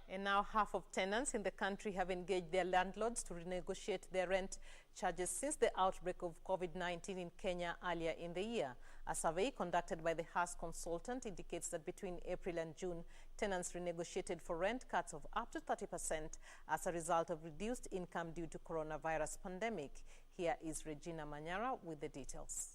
And now half of tenants in the country have engaged their landlords to renegotiate their rent charges since the outbreak of COVID-19 in Kenya earlier in the year. A survey conducted by the HassConsult indicates that between April and June, tenants renegotiated for rent cuts of up to 30% as a result of reduced income due to coronavirus pandemic. Here is Regina Manyara with the details.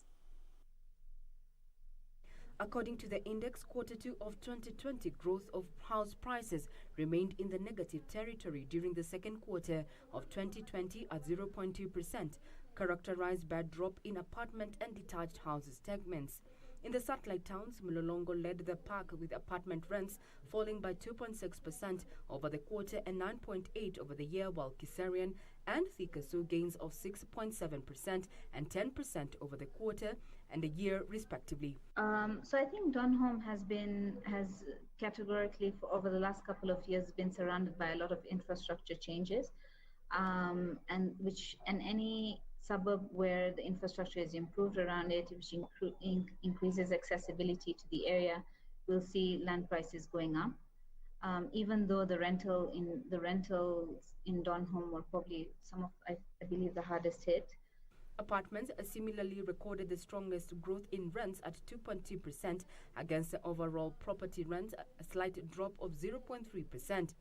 According to the index, Q2 of 2020, growth of house prices remained in the negative territory during the second quarter of 2020 at 0.2%, characterized by a drop in apartment and detached houses segments. In the satellite towns, Mlolongo led the pack with apartment rents falling by 2.6% over the quarter and 9.8% over the year, while Kiserian and Thika saw gains of 6.7% and 10% over the quarter and the year, respectively. So I think Donholm has categorically for over the last couple of years been surrounded by a lot of infrastructure changes, and any suburb where the infrastructure is improved around it, which increases accessibility to the area, we'll see land prices going up. Even though the rentals in Donholm were probably I believe the hardest hit. Apartments similarly recorded the strongest growth in rents at 2.2% against the overall property rents, a slight drop of 0.3%.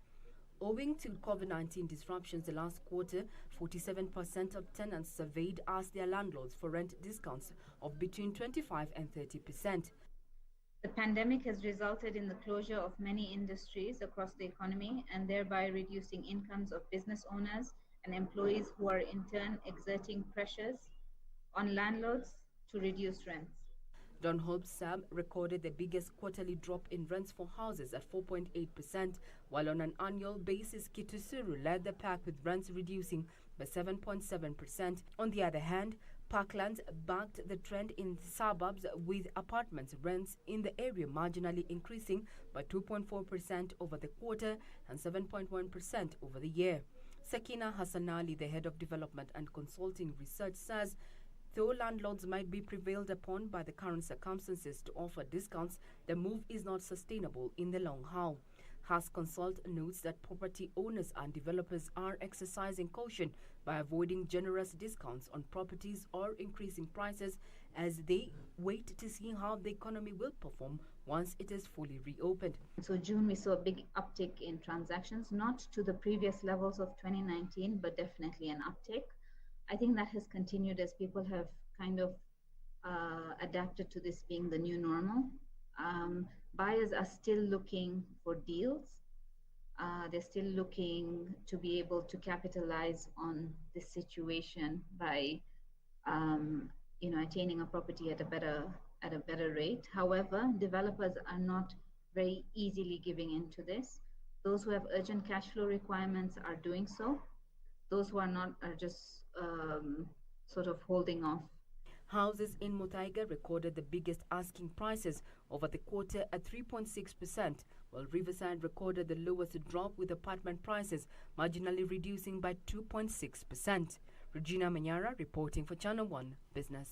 Owing to COVID-19 disruptions the last quarter, 47% of tenants surveyed asked their landlords for rent discounts of between 25 and 30%. The pandemic has resulted in the closure of many industries across the economy and thereby reducing incomes of business owners and employees, who are in turn exerting pressures on landlords to reduce rents. Donholm Sam recorded the biggest quarterly drop in rents for houses at 4.8%, while on an annual basis, Kitusuru led the pack with rents reducing by 7.7%. On the other hand, Parklands backed the trend in the suburbs, with apartments rents in the area marginally increasing by 2.4% over the quarter and 7.1% over the year. Sakina Hassanali, the head of development and consulting research, says though landlords might be prevailed upon by the current circumstances to offer discounts, the move is not sustainable in the long haul. HassConsult notes that property owners and developers are exercising caution by avoiding generous discounts on properties or increasing prices as they wait to see how the economy will perform once it is fully reopened. So June we saw a big uptick in transactions, not to the previous levels of 2019, but definitely an uptick. I think that has continued as people have kind of adapted to this being the new normal. Buyers are still looking for deals. They're still looking to be able to capitalize on this situation by attaining a property at a better rate. However, developers are not very easily giving in to this. Those who have urgent cash flow requirements are doing so. Those who are not are just sort of holding off. Houses in Muthaiga recorded the biggest asking prices over the quarter at 3.6%, while Riverside recorded the lowest drop, with apartment prices marginally reducing by 2.6%. Regina Manyara reporting for Channel 1 Business.